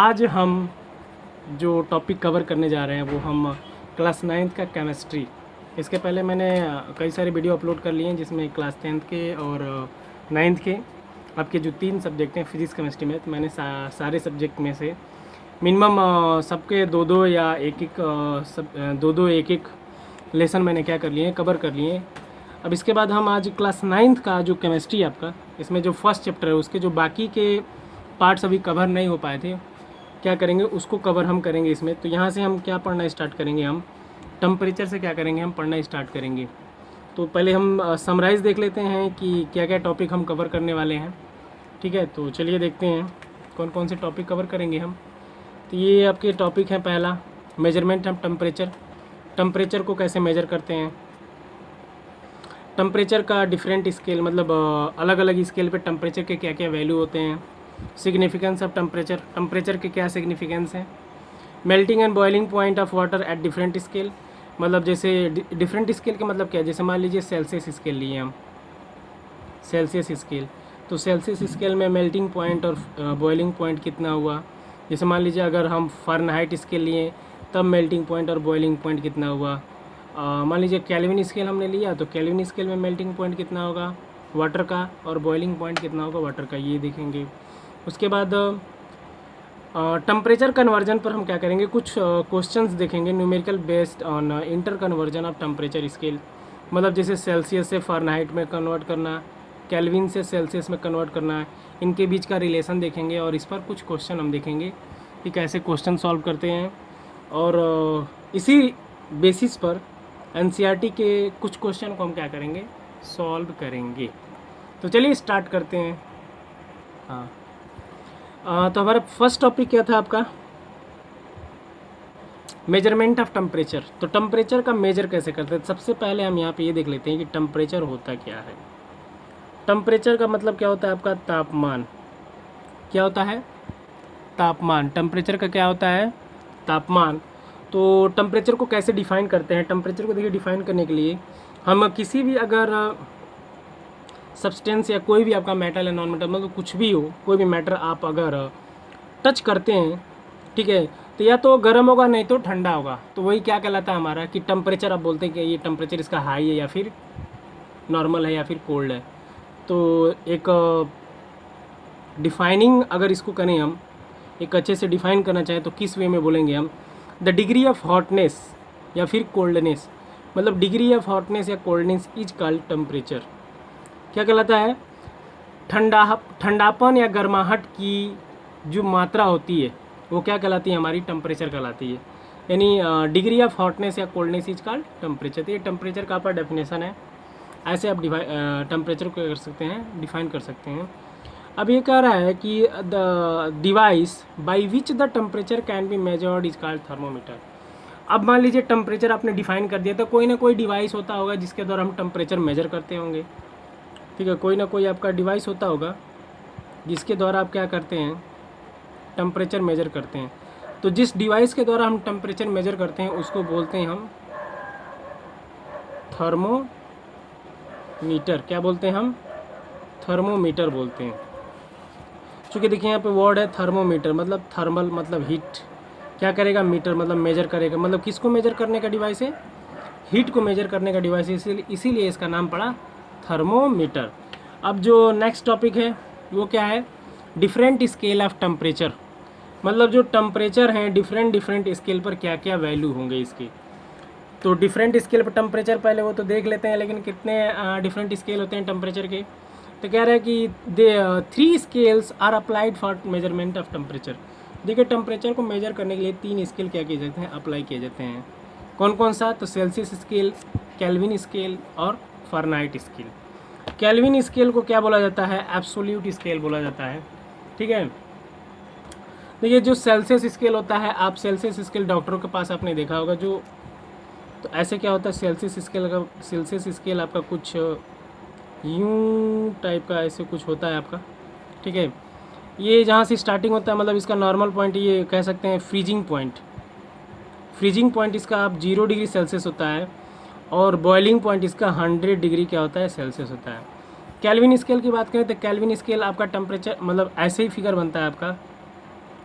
आज हम जो टॉपिक कवर करने जा रहे हैं वो हम क्लास 9th का केमिस्ट्री। इसके पहले मैंने कई सारे वीडियो अपलोड कर लिए हैं जिसमें क्लास 10th के और 9th के आपके जो 3 सब्जेक्ट हैं फिजिक्स केमिस्ट्री में, तो मैंने सारे सब्जेक्ट में से मिनिमम सबके दो या एक लेसन मैंने क्या कर लिए हैं, कवर कर लिए हैं। अब इसके बाद हम आज क्लास 9th का जो केमिस्ट्री आपका, इसमें जो फर्स्ट चैप्टर है उसके जो बाकी के पार्ट्स अभी कवर नहीं हो पाए थे, क्या करेंगे उसको कवर हम करेंगे इसमें। तो यहाँ से हम क्या पढ़ना स्टार्ट करेंगे, हम टेम्परेचर से क्या करेंगे, हम पढ़ना स्टार्ट करेंगे। तो पहले हम समराइज़ देख लेते हैं कि क्या क्या टॉपिक हम कवर करने वाले हैं। ठीक है, तो चलिए देखते हैं कौन कौन से टॉपिक कवर करेंगे हम। तो ये आपके टॉपिक हैं, पहला मेजरमेंट ऑफ टेम्परेचर। टेम्परेचर को कैसे मेजर करते हैं, टेम्परेचर का डिफरेंट स्केल, मतलब अलग अलग स्केल पे टेम्परेचर के क्या क्या वैल्यू होते हैं। सिग्निफिकेंस ऑफ टेम्परेचर, टेम्परेचर के क्या सिग्निफिकेंस हैं। Melting and boiling point of water at different scale, मतलब जैसे डिफरेंट स्केल के मतलब क्या है, जैसे मान लीजिए सेल्सियस स्केल लिए हम, सेल्सियस स्केल, तो सेल्सियस स्केल में मेल्टिंग पॉइंट और बॉइलिंग पॉइंट कितना हुआ। जैसे मान लीजिए अगर हम फ़ारेनहाइट स्केल लिए तब मेल्टिंग पॉइंट और बॉइलिंग पॉइंट कितना हुआ। मान लीजिए केल्विन स्केल हमने लिया तो केल्विन स्केल में मेल्टिंग पॉइंट कितना होगा वाटर का और बॉइलिंग पॉइंट कितना होगा वाटर का, ये देखेंगे। उसके बाद टेम्परेचर कन्वर्जन पर हम क्या करेंगे, कुछ क्वेश्चंस देखेंगे numerical based on inter conversion of temperature scale, मतलब जैसे सेल्सियस से फ़ारेनहाइट में कन्वर्ट करना, केल्विन से सेल्सियस में कन्वर्ट करना, इनके बीच का रिलेशन देखेंगे और इस पर कुछ क्वेश्चन हम देखेंगे कि कैसे क्वेश्चन सॉल्व करते हैं। और इसी बेसिस पर एनसीईआरटी के कुछ क्वेश्चन को हम क्या करेंगे, सॉल्व करेंगे। तो चलिए स्टार्ट करते हैं। तो हमारा फर्स्ट टॉपिक क्या था आपका, मेजरमेंट ऑफ टेम्परेचर। तो टेम्परेचर का मेजर कैसे करते हैं, सबसे पहले हम यहाँ पे ये देख लेते हैं कि टेम्परेचर होता क्या है। टेम्परेचर का मतलब क्या होता है आपका, तापमान। क्या होता है, तापमान। टेम्परेचर का क्या होता है, तापमान। तो टेम्परेचर को कैसे डिफ़ाइन करते हैं, टेम्परेचर को देखिए डिफ़ाइन करने के लिए हम किसी भी अगर सब्सटेंस या कोई भी आपका मेटल या नॉन मेटल, मतलब कुछ भी हो, कोई भी मैटर आप अगर टच करते हैं, ठीक है, तो या तो गर्म होगा नहीं तो ठंडा होगा। तो वही क्या कहलाता है हमारा कि टेम्परेचर, आप बोलते हैं कि ये टेम्परेचर इसका हाई है या फिर नॉर्मल है या फिर कोल्ड है। तो एक डिफाइनिंग अगर इसको करें हम, एक अच्छे से डिफाइन करना चाहें तो किस वे में बोलेंगे हम, द डिग्री ऑफ हॉटनेस या फिर कोल्डनेस, मतलब डिग्री ऑफ हॉटनेस या कोल्डनेस इज कॉल्ड टेम्परेचर। क्या कहलाता है, ठंडापन या गर्माहट की जो मात्रा होती है वो क्या कहलाती है, हमारी टेम्परेचर कहलाती है। यानी डिग्री ऑफ हॉटनेस या कोल्डनेस इज कॉल्ड टेम्परेचर। तो ये टेम्परेचर का आपका डेफिनेशन है, ऐसे आप टेम्परेचर को कर सकते हैं, डिफाइन कर सकते हैं। अब ये कह रहा है कि the device by which the temperature can be measured is called thermometer. अब मान लीजिए टेम्परेचर आपने डिफाइन कर दिया तो कोई ना कोई डिवाइस होता होगा जिसके द्वारा हम टेम्परेचर मेजर करते होंगे। ठीक है, कोई ना कोई आपका डिवाइस होता होगा जिसके द्वारा आप क्या करते हैं, टेम्परेचर मेजर करते हैं। तो जिस डिवाइस के द्वारा हम टेम्परेचर मेजर करते हैं उसको बोलते हैं हम थर्मोमीटर। क्या बोलते हैं हम, थर्मोमीटर बोलते हैं। चूँकि देखिए यहाँ पे वर्ड है थर्मोमीटर, मतलब थर्मल मतलब हीट, क्या करेगा, मीटर मतलब मेजर करेगा, मतलब किसको मेजर करने का डिवाइस है, हीट को मेजर करने का डिवाइस है, इसीलिए इसका नाम पड़ा थर्मोमीटर। अब जो नेक्स्ट टॉपिक है वो क्या है, डिफरेंट स्केल ऑफ टेम्परेचर, मतलब जो टेम्परेचर हैं डिफरेंट स्केल पर क्या क्या वैल्यू होंगे इसके। तो डिफरेंट स्केल पर टेम्परेचर पहले वो तो देख लेते हैं, लेकिन कितने डिफरेंट स्केल होते हैं टेम्परेचर के। तो कह रहा है कि 3 scales are applied for measurement of temperature. देखिए टेम्परेचर को मेजर करने के लिए 3 स्केल क्या किए जाते हैं, अप्लाई किए जाते हैं। कौन कौन सा, तो सेल्सियस स्केल, केल्विन स्केल और फ़ारेनहाइट स्केल। केल्विन स्केल को क्या बोला जाता है, एब्सोल्यूट स्केल बोला जाता है। ठीक है, देखिए जो सेल्सियस स्केल होता है, आप सेल्सियस स्केल डॉक्टरों के पास आपने देखा होगा जो, तो ऐसे क्या होता है सेल्सियस स्केल आपका कुछ यूं टाइप का ऐसे कुछ होता है आपका। ठीक है, ये जहाँ से स्टार्टिंग होता है, मतलब इसका नॉर्मल पॉइंट ये कह सकते हैं फ्रीजिंग पॉइंट। फ्रीजिंग पॉइंट इसका आप 0 डिग्री सेल्सियस होता है और बॉइलिंग पॉइंट इसका 100 डिग्री क्या होता है, सेल्सियस होता है। केल्विन स्केल की बात करें तो केल्विन स्केल आपका टेम्परेचर, मतलब ऐसे ही फिगर बनता है आपका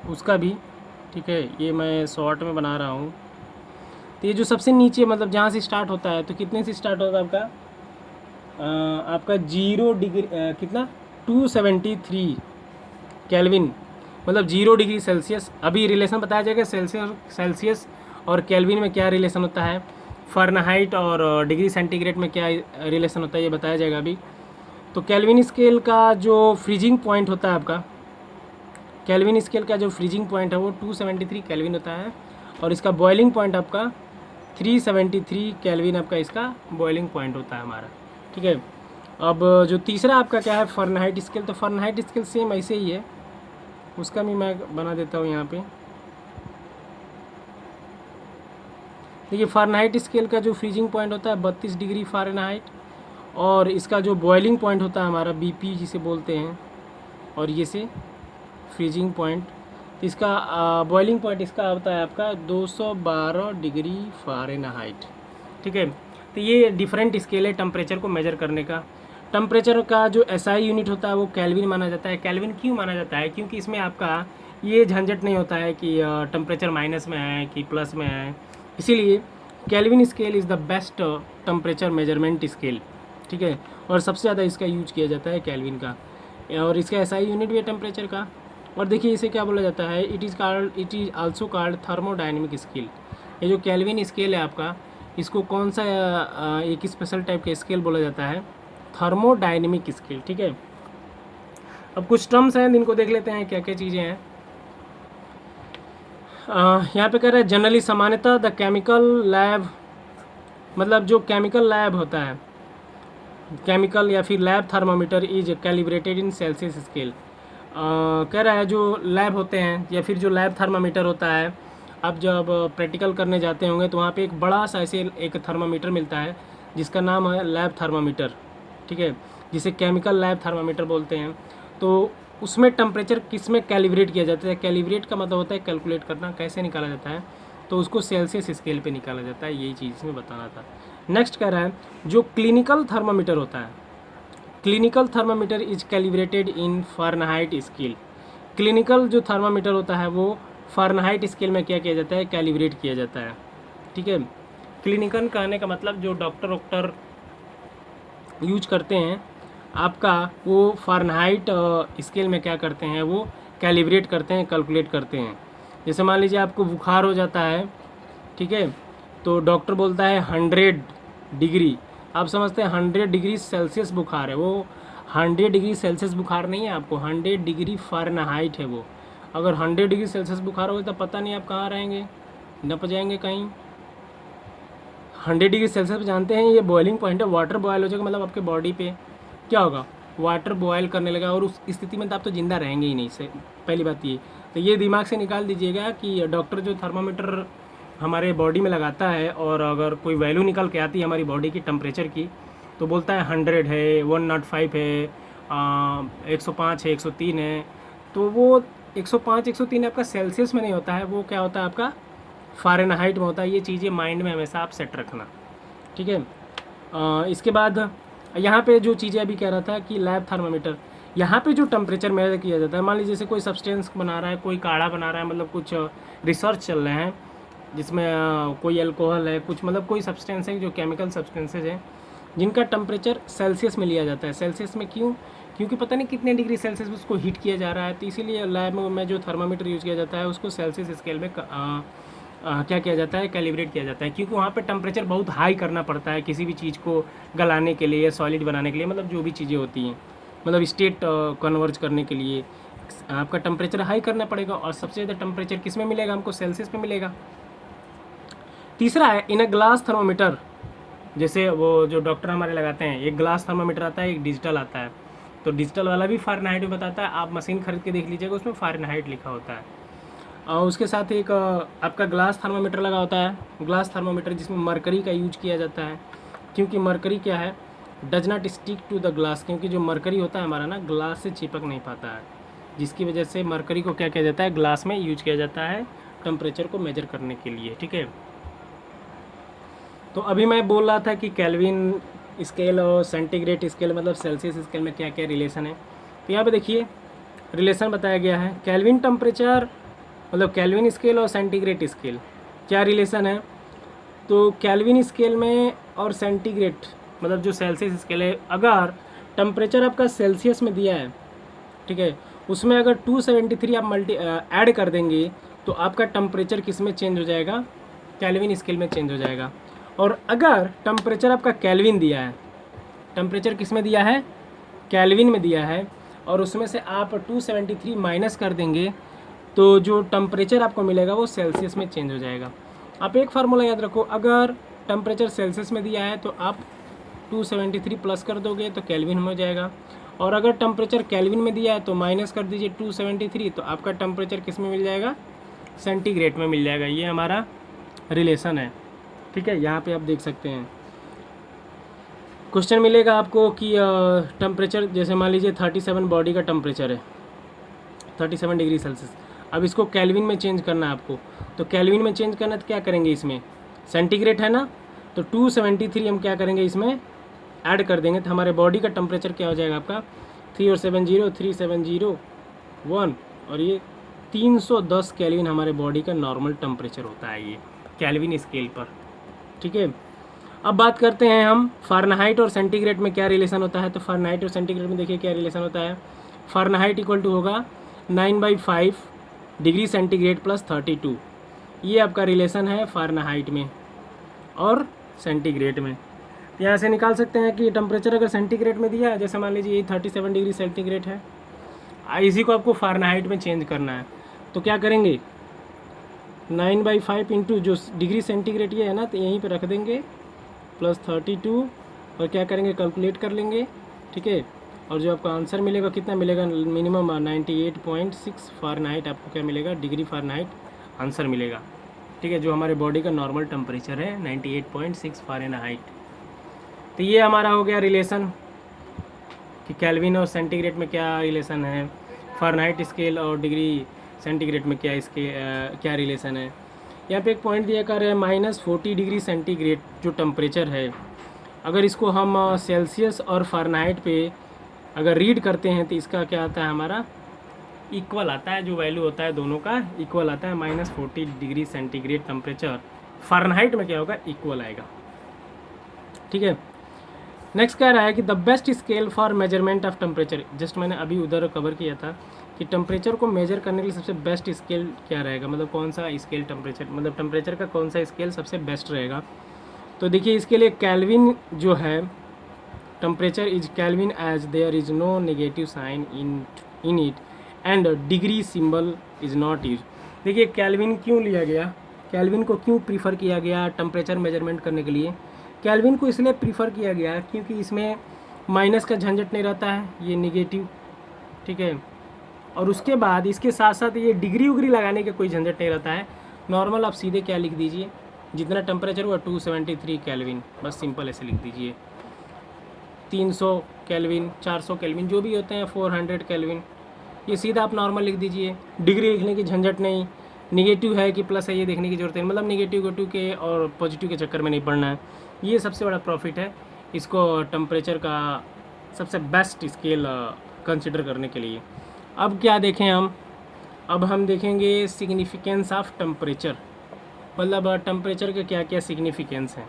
उसका भी, ठीक है, ये मैं शॉर्ट में बना रहा हूँ। तो ये जो सबसे नीचे मतलब जहाँ से स्टार्ट होता है, तो कितने से स्टार्ट होता है आपका, आपका 0 डिग्री कितना 273 केल्विन, मतलब 0 डिग्री सेल्सियस। अभी रिलेशन बताया जाएगा सेल्सियस और केल्विन में क्या रिलेशन होता है, फ़ारेनहाइट और डिग्री सेंटीग्रेड में क्या रिलेशन होता है, ये बताया जाएगा अभी। तो केल्विन स्केल का जो फ्रीजिंग पॉइंट होता है आपका, केल्विन स्केल का जो फ्रीजिंग पॉइंट है वो 273 केल्विन होता है, और इसका बॉइलिंग पॉइंट आपका 373 केल्विन आपका इसका बॉइलिंग पॉइंट होता है हमारा, ठीक है। अब जो तीसरा आपका क्या है, फ़ारेनहाइट स्केल। तो फ़ारेनहाइट स्केल सेम ऐसे ही है, उसका भी मैं बना देता हूँ यहाँ पे। देखिए फ़ारेनहाइट स्केल का जो फ्रीजिंग पॉइंट होता है 32 डिग्री फ़ारेनहाइट, और इसका जो बॉइलिंग पॉइंट होता है हमारा बीपी जिसे बोलते हैं, और ये से फ्रीजिंग पॉइंट, तो इसका बॉइलिंग पॉइंट इसका होता है आपका 212 डिग्री फ़ारेनहाइट, ठीक है। तो ये डिफरेंट स्केल है टेम्परेचर को मेजर करने का। टेम्परेचर का जो एसआई यूनिट होता है वो केल्विन माना जाता है। केल्विन क्यों माना जाता है, क्योंकि इसमें आपका ये झंझट नहीं होता है कि टेम्परेचर माइनस में है कि प्लस में है, इसीलिए kelvin scale is the best temperature measurement scale, ठीक है। और सबसे ज़्यादा इसका यूज किया जाता है केल्विन का, और इसका एसआई यूनिट भी है टेम्परेचर का। और देखिए इसे क्या बोला जाता है, it is also called thermodynamic scale. ये जो केल्विन स्केल है आपका, इसको कौन सा एक स्पेशल टाइप का स्केल बोला जाता है, थर्मोडायनेमिक स्केल, ठीक है। अब कुछ टर्म्स हैं जिनको देख लेते हैं क्या क्या चीज़ें हैं। यहाँ पे कह रहा है जनरली सामान्यतः द केमिकल लैब, मतलब जो केमिकल लैब होता है, केमिकल या फिर lab thermometer is calibrated in Celsius scale. कह रहा है जो लैब होते हैं या फिर जो लैब थर्मामीटर होता है, आप जब प्रैक्टिकल करने जाते होंगे तो वहाँ पे एक बड़ा सा ऐसे एक थर्मामीटर मिलता है जिसका नाम है लैब थर्मामीटर, ठीक है, जिसे केमिकल लैब थर्मामीटर बोलते हैं। तो उसमें टेम्परेचर किस में कैलिब्रेट किया जाता है, कैलिब्रेट का मतलब होता है कैलकुलेट करना, कैसे निकाला जाता है, तो उसको सेल्सियस स्केल पे निकाला जाता है, यही चीज़ इसमें बताना था। नेक्स्ट कह रहा है जो क्लिनिकल थर्मामीटर होता है, clinical thermometer is calibrated in Fahrenheit scale. Clinical जो थर्मामीटर होता है वो फ़ारेनहाइट स्केल में क्या किया जाता है, कैलिब्रेट किया जाता है, ठीक है। क्लिनिकल कहने का मतलब जो डॉक्टर यूज करते हैं आपका, वो फ़ारेनहाइट स्केल में क्या करते हैं, वो कैलिब्रेट करते हैं, कैलकुलेट करते हैं। जैसे मान लीजिए आपको बुखार हो जाता है, ठीक है, तो डॉक्टर बोलता है 100 डिग्री, आप समझते हैं 100 डिग्री सेल्सियस बुखार है, वो 100 डिग्री सेल्सियस बुखार नहीं है, आपको 100 डिग्री फ़ारेनहाइट है वो। अगर 100 डिग्री सेल्सियस बुखार होगा तो पता नहीं आप कहाँ रहेंगे, नप जाएंगे कहीं। 100 डिग्री सेल्सियस जानते हैं ये बॉइलिंग पॉइंट है, वाटर बॉयल हो जाएगा, मतलब आपके बॉडी पे क्या होगा, वाटर बॉयल करने लगा, और उस स्थिति में तो आप तो ज़िंदा रहेंगे ही नहीं, से पहली बात ये। तो ये दिमाग से निकाल दीजिएगा कि डॉक्टर जो थर्मामीटर हमारे बॉडी में लगाता है, और अगर कोई वैल्यू निकल के आती है हमारी बॉडी की टेम्परेचर की, तो बोलता है 100 है, 105 है, 105 है, 103 है, तो वो 105 103 आपका सेल्सियस में नहीं होता है, वो क्या होता है आपका फ़ारेनहाइट में होता है। ये चीज़ें माइंड में हमेशा आप सेट रखना, ठीक है। इसके बाद यहाँ पे जो चीज़ें अभी कह रहा था कि लैब थर्मामीटर, यहाँ पे जो टेम्परेचर मेजर किया जाता है, मान लीजिए जैसे कोई सब्सटेंस बना रहा है, कोई काढ़ा बना रहा है, मतलब कुछ रिसर्च चल रहे हैं जिसमें कोई अल्कोहल है, कुछ मतलब कोई सब्सटेंस है जो केमिकल सब्सटेंसेज हैं जिनका टेम्परेचर सेल्सियस में लिया जाता है। सेल्सियस में क्यों, क्योंकि पता नहीं कितने डिग्री सेल्सियस में उसको हीट किया जा रहा है, तो इसीलिए लैब में जो थर्मामीटर यूज़ किया जाता है उसको सेल्सियस स्केल में क्या किया जाता है, कैलिब्रेट किया जाता है, क्योंकि वहाँ पे टेम्परेचर बहुत हाई करना पड़ता है किसी भी चीज़ को गलाने के लिए या सॉलिड बनाने के लिए, मतलब जो भी चीज़ें होती हैं, मतलब स्टेट कन्वर्ज करने के लिए आपका टेम्परेचर हाई करना पड़ेगा। और सबसे ज़्यादा टेम्परेचर किस में मिलेगा, हमको सेल्सियस में मिलेगा। तीसरा है इन अ ग्लास थर्मोमीटर, जैसे वो जो डॉक्टर हमारे लगाते हैं, एक ग्लास थर्मोमीटर आता है, एक डिजिटल आता है, तो डिजिटल वाला भी फ़ारेनहाइट में बताता है, आप मशीन खरीद के देख लीजिएगा उसमें फ़ारेनहाइट लिखा होता है। और उसके साथ एक आपका ग्लास थर्मामीटर लगा होता है, ग्लास थर्मामीटर जिसमें मरकरी का यूज किया जाता है, क्योंकि मरकरी क्या है, does not stick to the glass, क्योंकि जो मरकरी होता है हमारा ना ग्लास से चिपक नहीं पाता है, जिसकी वजह से मरकरी को क्या किया जाता है, ग्लास में यूज किया जाता है टेम्परेचर को मेजर करने के लिए, ठीक है। तो अभी मैं बोल रहा था कि केल्विन स्केल और सेंटीग्रेड स्केल मतलब सेल्सियस स्केल में क्या क्या रिलेशन है। तो यहाँ पे देखिए रिलेशन बताया गया है, केल्विन टेम्परेचर मतलब केल्विन स्केल और सेंटीग्रेड स्केल क्या रिलेशन है। तो केल्विन स्केल में और सेंटीग्रेड मतलब जो सेल्सियस स्केल है, अगर टेम्परेचर आपका सेल्सियस में दिया है, ठीक है, उसमें अगर 273 आप ऐड कर देंगे तो आपका टेम्परेचर किस में चेंज हो जाएगा, केल्विन स्केल में चेंज हो जाएगा। और अगर टेम्परेचर आपका केल्विन दिया है, टेम्परेचर किस में दिया है, केल्विन में दिया है, और उसमें से आप 273 माइनस कर देंगे तो जो टेम्परेचर आपको मिलेगा वो सेल्सियस में चेंज हो जाएगा। आप एक फार्मूला याद रखो, अगर टेम्परेचर सेल्सियस में दिया है तो आप 273 प्लस कर दोगे तो केल्विन हो जाएगा, और अगर टेम्परेचर केल्विन में दिया है तो माइनस कर दीजिए 273 तो आपका टेम्परेचर किस में मिल जाएगा, सेंटीग्रेड में मिल जाएगा। ये हमारा रिलेशन है, ठीक है। यहाँ पे आप देख सकते हैं क्वेश्चन मिलेगा आपको कि टेम्परेचर जैसे मान लीजिए 37 बॉडी का टेम्परेचर है, 37 डिग्री सेल्सियस। अब इसको केल्विन में चेंज करना है आपको, तो केल्विन में चेंज करना तो क्या करेंगे, इसमें सेंटीग्रेड है ना, तो 273 हम क्या करेंगे इसमें ऐड कर देंगे तो हमारे बॉडी का टेम्परेचर क्या हो जाएगा आपका 3 और 70 3701, और ये 310 केल्विन हमारे बॉडी का नॉर्मल टेम्परेचर होता है ये केल्विन स्केल पर, ठीक है। अब बात करते हैं हम फ़ारेनहाइट और सेंटीग्रेड में क्या रिलेशन होता है। तो फ़ारेनहाइट और सेंटीग्रेड में देखिए क्या रिलेशन होता है। फ़ारेनहाइट इक्वल टू होगा 9/5 डिग्री सेंटीग्रेड प्लस 32, ये आपका रिलेशन है फ़ारेनहाइट में और सेंटीग्रेड में। यहाँ से निकाल सकते हैं कि टेम्परेचर अगर सेंटीग्रेड में दिया है, जैसे मान लीजिए ये 37 डिग्री सेंटीग्रेड है, इसी को आपको फ़ारेनहाइट में चेंज करना है, तो क्या करेंगे 9/5 इंटू जो डिग्री सेंटीग्रेड ये है ना, तो यहीं पे रख देंगे प्लस 32, और क्या करेंगे कैलकुलेट कर लेंगे, ठीक है। और जो आपका आंसर मिलेगा कितना मिलेगा, मिनिमम 98.6 फ़ारेनहाइट आपको क्या मिलेगा, डिग्री फ़ारेनहाइट आंसर मिलेगा, ठीक है, जो हमारे बॉडी का नॉर्मल टेम्परेचर है 98.6 फ़ारेनहाइट। तो ये हमारा हो गया रिलेशन कि केल्विन और सेंटीग्रेड में क्या रिलेशन है, फ़ारेनहाइट स्केल और डिग्री सेंटीग्रेड में क्या इसके क्या रिलेशन है। यहाँ पे एक पॉइंट दिया कर है -40 डिग्री सेंटीग्रेड जो टेम्परेचर है, अगर इसको हम सेल्सियस और फ़ारेनहाइट पे अगर रीड करते हैं तो इसका क्या आता है, हमारा इक्वल आता है, जो वैल्यू होता है दोनों का इक्वल आता है। -40 डिग्री सेंटीग्रेड टेम्परेचर फ़ारेनहाइट में क्या होगा, इक्वल आएगा, ठीक है। नेक्स्ट कह रहा है कि the best scale for measurement of temperature, just मैंने अभी उधर कवर किया था कि टेम्परेचर को मेजर करने के लिए सबसे बेस्ट स्केल क्या रहेगा, मतलब कौन सा स्केल टेम्परेचर, मतलब टेम्परेचर का कौन सा स्केल सबसे बेस्ट रहेगा। तो देखिए इसके लिए केल्विन जो है, temperature is Kelvin as there is no negative sign in it and degree symbol is not use. देखिए केल्विन क्यों लिया गया, केल्विन को क्यों प्रीफर किया गया टेम्परेचर मेजरमेंट करने के लिए। केल्विन को इसलिए प्रीफर किया गया क्योंकि इसमें माइनस का झंझट नहीं रहता है, ये नेगेटिव, ठीक है, और उसके बाद इसके साथ साथ ये डिग्री उग्री लगाने का कोई झंझट नहीं रहता है। नॉर्मल आप सीधे क्या लिख दीजिए, जितना टेम्परेचर हुआ 273 केल्विन, बस सिंपल ऐसे लिख दीजिए। 300 केल्विन, 400 केल्विन जो भी होते हैं, 400 केल्विन, ये सीधा आप नॉर्मल लिख दीजिए। डिग्री लिखने की झंझट नहीं, निगेटिव है कि प्लस है ये देखने की जरूरत नहीं, मतलब निगेटिव के और पॉजिटिव के चक्कर में नहीं पड़ना है। ये सबसे बड़ा प्रॉफिट है इसको टेम्परेचर का सबसे बेस्ट स्केल कंसिडर करने के लिए। अब क्या देखें हम, अब हम देखेंगे सिग्निफिकेंस ऑफ टेम्परेचर, मतलब टेम्परेचर के क्या क्या सिग्निफिकेंस हैं,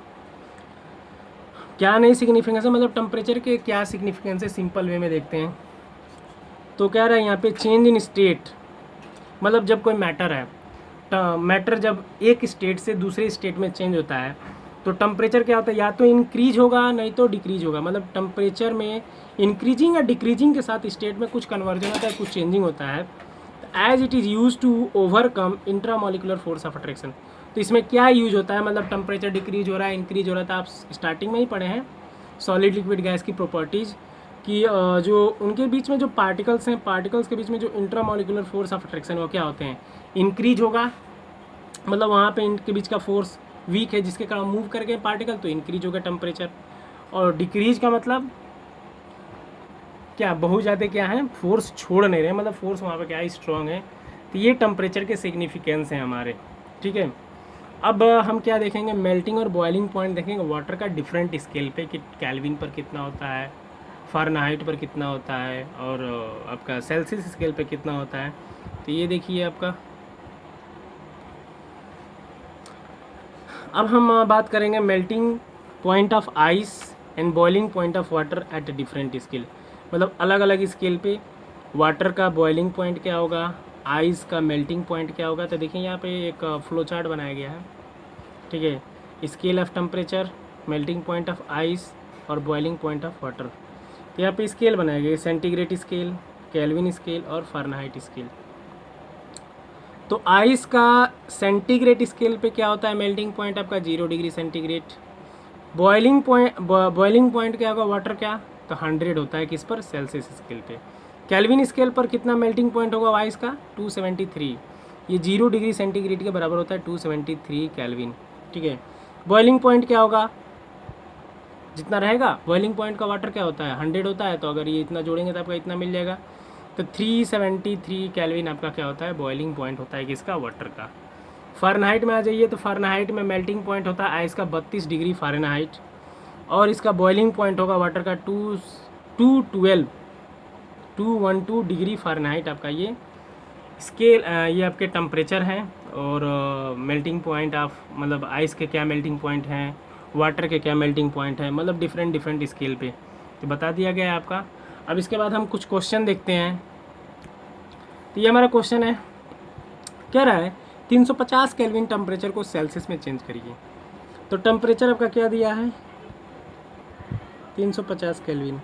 क्या नहीं सिग्निफिकेंस है, मतलब टेम्परेचर के क्या सिग्निफिकेंस है, सिंपल वे में देखते हैं। तो कह रहा है यहाँ पे चेंज इन स्टेट, मतलब जब कोई मैटर है, मैटर जब एक स्टेट से दूसरे स्टेट में चेंज होता है तो टेम्परेचर क्या होता है, या तो इंक्रीज होगा नहीं तो डिक्रीज होगा। मतलब टेम्परेचर में इंक्रीजिंग या डिक्रीजिंग के साथ स्टेट में कुछ कन्वर्जन होता है, कुछ चेंजिंग होता है। As it is use to overcome intramolecular force of attraction, तो इसमें क्या यूज होता है, मतलब टेम्परेचर डिक्रीज हो रहा है इंक्रीज हो रहा था, आप स्टार्टिंग में ही पढ़े हैं सॉलिड लिक्विड गैस की प्रॉपर्टीज़ कि जो उनके बीच में जो पार्टिकल्स हैं, पार्टिकल्स के बीच में जो इंट्रामोलिकुलर फोर्स ऑफ अट्रैक्शन वो क्या होते हैं, इंक्रीज होगा, मतलब वहाँ पे इनके बीच का फोर्स वीक है जिसके कारण मूव कर गए पार्टिकल, तो इंक्रीज होगा टेम्परेचर। और डिक्रीज का मतलब क्या, बहुत ज़्यादा क्या है, फोर्स छोड़ नहीं रहे, मतलब फोर्स वहाँ पे क्या है, स्ट्रॉन्ग है। तो ये टेम्परेचर के सिग्निफिकेंस हैं हमारे, ठीक है। अब हम क्या देखेंगे, मेल्टिंग और बॉइलिंग पॉइंट देखेंगे वाटर का डिफरेंट स्केल पे कि केल्विन पर कितना होता है, फ़ारेनहाइट पर कितना होता है, और आपका सेल्सियस स्केल पे कितना होता है। तो ये देखिए आपका अब हम बात करेंगे melting point of ice and boiling point of water at different scale. मतलब अलग अलग स्केल पे वाटर का बॉइलिंग पॉइंट क्या होगा, आइस का मेल्टिंग पॉइंट क्या होगा। तो देखिए यहाँ पे एक फ्लो चार्ट बनाया गया है, ठीक है। Scale of temperature, melting point of ice और बॉइलिंग पॉइंट ऑफ वाटर। तो यहाँ पे स्केल बनाया गया है, सेंटीग्रेड स्केल, केल्विन स्केल और फ़ारेनहाइट स्केल। तो आइस का सेंटीग्रेड स्केल पे क्या होता है, मेल्टिंग पॉइंट आपका 0 डिग्री सेंटीग्रेड। बॉइलिंग पॉइंट क्या होगा, वाटर क्या, तो 100 होता है किस पर, सेल्सियस स्केल पे। केल्विन स्केल पर कितना मेल्टिंग पॉइंट होगा आइस का, 273। ये 0 डिग्री सेंटीग्रेड के बराबर होता है 273 केल्विन, ठीक है। बॉइलिंग पॉइंट क्या होगा, जितना रहेगा बॉइलिंग पॉइंट का वाटर क्या होता है, 100 होता है, तो अगर ये इतना जोड़ेंगे तो आपका इतना मिल जाएगा। तो 373 केल्विन आपका क्या होता है, बॉइलिंग पॉइंट होता है किसका, वाटर का। फ़ारेनहाइट में आ जाइए, तो फ़ारेनहाइट में मेल्टिंग पॉइंट होता है आइस का 32 डिग्री फ़ारेनहाइट, और इसका बॉइलिंग पॉइंट होगा वाटर का 212 डिग्री फ़ारेनहाइट आपका ये स्केल। ये आपके टेम्परेचर हैं, और मेल्टिंग पॉइंट ऑफ मतलब आइस के क्या मेल्टिंग पॉइंट हैं, वाटर के क्या मेल्टिंग पॉइंट हैं, मतलब डिफरेंट स्केल पे तो बता दिया गया है आपका। अब इसके बाद हम कुछ क्वेश्चन देखते हैं। तो ये हमारा क्वेश्चन है, क्या रहा है, 350 केल्विन टेम्परेचर को सेल्सियस में चेंज करिए। तो टेम्परेचर आपका क्या दिया है, 350 केल्विन।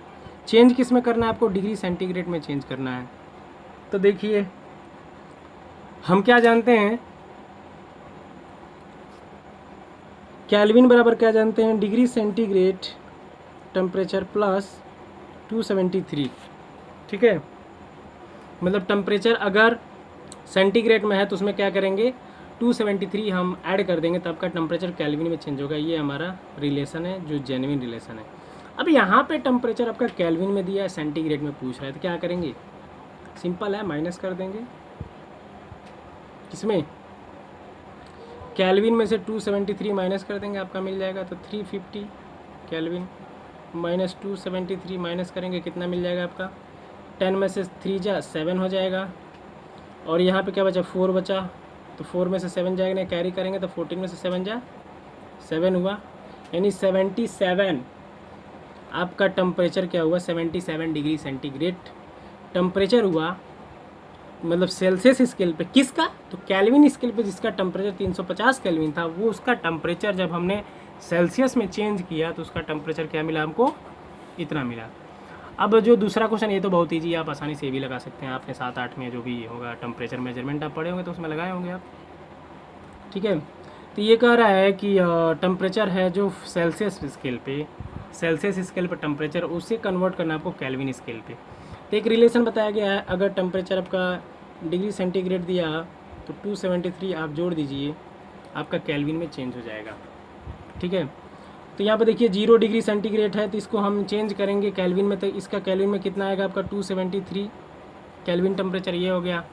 चेंज किस में करना है आपको, डिग्री सेंटीग्रेड में चेंज करना है। तो देखिए हम क्या जानते हैं, केल्विन बराबर क्या जानते हैं, डिग्री सेंटीग्रेड टेम्परेचर प्लस 273, ठीक है। मतलब टेम्परेचर अगर सेंटीग्रेड में है तो उसमें क्या करेंगे, 273 हम ऐड कर देंगे, तब का टेम्परेचर केल्विन में चेंज होगा। ये हमारा रिलेशन है जो जेन्युइन रिलेशन है। अब यहाँ पे टेम्परेचर आपका केल्विन में दिया है, सेंटीग्रेड में पूछ रहा है, तो क्या करेंगे, सिंपल है, माइनस कर देंगे। किसमें, केल्विन में से 273 माइनस कर देंगे, आपका मिल जाएगा तो 350 केल्विन माइनस 273 माइनस करेंगे, कितना मिल जाएगा आपका, 10 में से 3 जा 7 हो जाएगा, और यहाँ पे क्या बचा, 4 बचा, तो 4 में से 7 जाएगा, नहीं कैरी करेंगे तो 14 में से 7 जा 7 हुआ, यानी 77 आपका टेम्परेचर क्या हुआ, 77 डिग्री सेंटीग्रेड टेम्परेचर हुआ। मतलब सेल्सियस स्केल पे किसका, तो केल्विन स्केल पे जिसका टेम्परेचर 350 केल्विन था, वो उसका टेम्परेचर जब हमने सेल्सियस में चेंज किया तो उसका टेम्परेचर क्या मिला हमको, इतना मिला। अब जो दूसरा क्वेश्चन, ये तो बहुत ईजी, आप आसानी से भी लगा सकते हैं, आपने 7-8 में जो भी होगा टेम्परेचर मेजरमेंट आप पढ़े होंगे तो उसमें लगाए होंगे आप, ठीक है। तो ये कह रहा है कि टेम्परेचर है जो सेल्सियस स्केल पे टेम्परेचर, उसे कन्वर्ट करना आपको केल्विन स्केल पे। तो एक रिलेशन बताया गया है, अगर टेम्परेचर आपका डिग्री सेंटीग्रेड दिया तो 273 आप जोड़ दीजिए, आपका केल्विन में चेंज हो जाएगा, ठीक है। तो यहाँ पे देखिए 0 डिग्री सेंटीग्रेड है, तो इसको हम चेंज करेंगे केल्विन में, तो इसका केल्विन में कितना आएगा आपका 273 केल्विन टेम्परेचर, ये हो गया।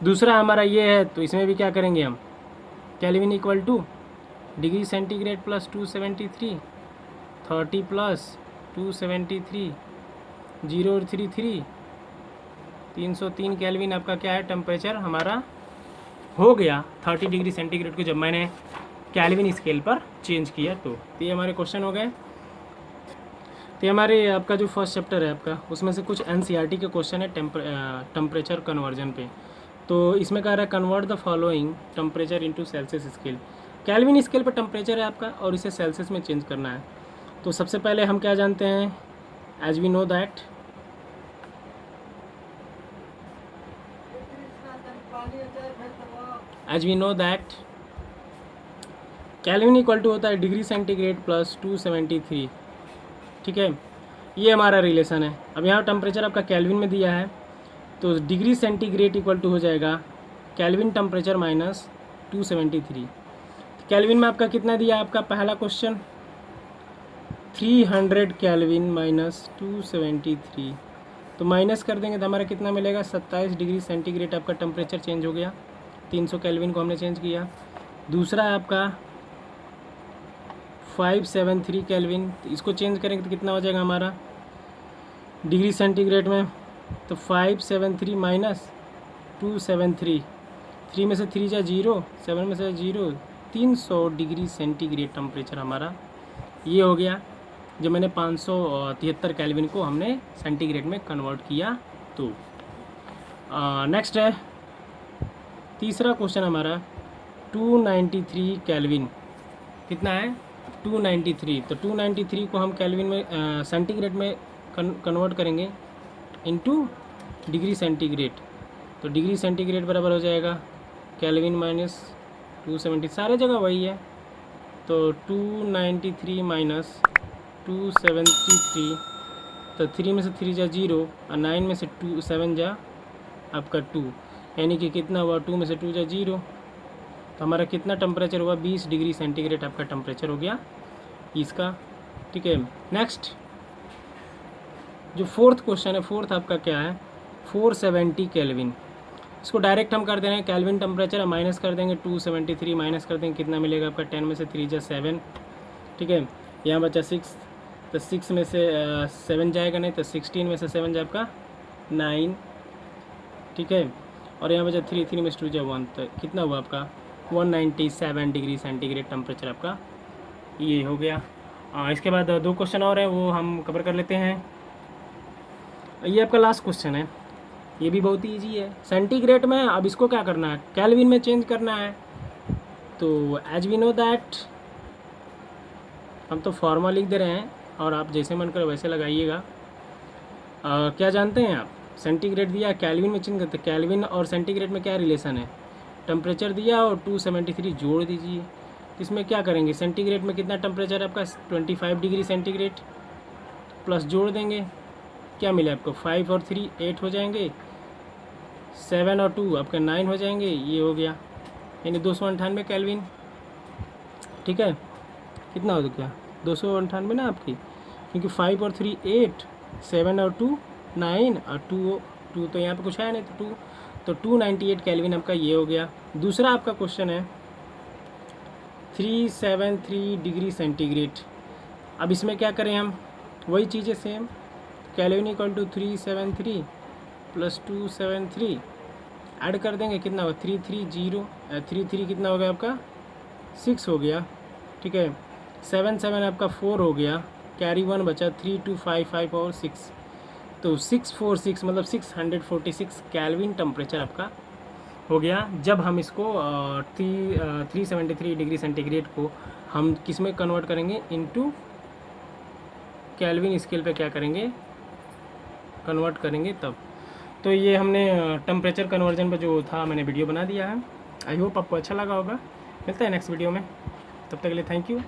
दूसरा हमारा ये है, तो इसमें भी क्या करेंगे हम, kelvin equal two degree centigrade plus 273, 30 plus 273, 0 और 3 303 केल्विन आपका क्या है, टेम्परेचर हमारा हो गया 30 डिग्री सेंटीग्रेड को जब मैंने केल्विन स्केल पर चेंज किया। तो ये हमारे क्वेश्चन हो गए। तो हमारे आपका जो फर्स्ट चैप्टर है आपका, उसमें से कुछ एनसीईआरटी के क्वेश्चन है टेम्परेचर कन्वर्जन पे। तो इसमें कह रहा है convert the following temperature into Celsius scale. Kelvin scale पर टेम्परेचर है आपका और इसे सेल्सियस में चेंज करना है। तो सबसे पहले हम क्या जानते हैं, as we know that Kelvin equal to होता है डिग्री सेंटीग्रेड प्लस 273, ठीक है। ये हमारा रिलेशन है। अब यहाँ टेम्परेचर आपका केल्विन में दिया है, तो डिग्री सेंटीग्रेड इक्वल टू हो जाएगा केल्विन टेम्परेचर माइनस 273। केल्विन में आपका कितना दिया है, आपका पहला क्वेश्चन 300 केल्विन माइनस 273, तो माइनस कर देंगे तो हमारा कितना मिलेगा, 27 डिग्री सेंटीग्रेड आपका टेम्परेचर चेंज हो गया, 300 केल्विन को हमने चेंज किया। दूसरा आपका 573 केल्विन, तो इसको चेंज करेंगे तो कितना हो जाएगा हमारा डिग्री सेंटीग्रेड में, तो 573 माइनस 273, 3 में से 3 जा 0, 7 में से 0, 300 डिग्री सेंटीग्रेड टेम्परेचर हमारा ये हो गया। जो मैंने 573 केल्विन को हमने सेंटीग्रेड में कन्वर्ट किया। तो नेक्स्ट है तीसरा क्वेश्चन हमारा 293 केल्विन कितना है 293। तो 293 को हम केल्विन में सेंटीग्रेड में कन्वर्ट करेंगे इनटू डिग्री सेंटीग्रेड। तो डिग्री सेंटीग्रेड बराबर हो जाएगा केल्विन माइनस 270, सारे जगह वही है। तो 293 माइनस 273, तो 3 में से 3 जा 0 और 9 में से 7 जा आपका 2, यानी कि कितना हुआ 2 में से 2 जा 0। तो हमारा कितना टेम्परेचर हुआ 20 डिग्री सेंटीग्रेड आपका टेम्परेचर हो गया इसका। ठीक है, नेक्स्ट जो फोर्थ क्वेश्चन है, फोर्थ आपका क्या है 470 केल्विन। इसको डायरेक्ट हम कर दे रहे हैं केल्विन टेम्परेचर, माइनस कर देंगे 273 माइनस कर देंगे कितना मिलेगा आपका 10 में से 3 जा 7। ठीक है, यहाँ बचा 6, तो 6 में से 7 जाएगा नहीं, तो 16 में से 7 जाए आपका 9। ठीक है, और यहाँ बचा 3, 3 में से 2 जा 1, तो कितना हुआ आपका 197 डिग्री सेंटीग्रेड टेम्परेचर आपका ये हो गया। इसके बाद 2 क्वेश्चन और है वो हम कवर कर लेते हैं। ये आपका लास्ट क्वेश्चन है, ये भी बहुत ही ईजी है। सेंटीग्रेड में अब इसको क्या करना है केल्विन में चेंज करना है। तो एज वी नो दैट हम तो फॉर्मूला लिख दे रहे हैं और आप जैसे मन करे वैसे लगाइएगा। क्या जानते हैं आप, सेंटीग्रेड दिया केल्विन में चेंज करते, केल्विन और सेंटीग्रेड में क्या रिलेशन है, टेम्परेचर दिया और 273 जोड़ दीजिए। इसमें क्या करेंगे सेंटीग्रेड में कितना टेम्परेचर है आपका 25 डिग्री सेंटीग्रेड, प्लस जोड़ देंगे क्या मिले आपको 5 और 3 8 हो जाएंगे, 7 और 2 आपका 9 हो जाएंगे, ये हो गया यानी 298 केल्विन। ठीक है, कितना हो गया 298 ना आपकी, क्योंकि 5 और 3 8, 7 और 2 9 और 2 तो यहाँ पे कुछ है नहीं तो 2, तो 298 केल्विन आपका ये हो गया। दूसरा आपका क्वेश्चन है 373 डिग्री सेंटीग्रेड। अब इसमें क्या करें हम, वही चीज़ें same, Kelvin equal to 373 plus 273 add कर देंगे, कितना होगा 330 33 कितना हो गया आपका 6 हो गया। ठीक है, 7 7 आपका 4 हो गया, कैरी 1 बचा 3 2 5 5 और 6, तो 646 मतलब 646 केल्विन टेम्परेचर आपका हो गया। जब हम इसको 373 डिग्री सेंटीग्रेड को हम किस में कन्वर्ट करेंगे इनटू केल्विन स्केल पे क्या करेंगे कन्वर्ट करेंगे तब। तो ये हमने टेम्परेचर कन्वर्जन पर जो था मैंने वीडियो बना दिया है। आई होप आपको अच्छा लगा होगा। मिलता है नेक्स्ट वीडियो में, तब तक के लिए थैंक यू।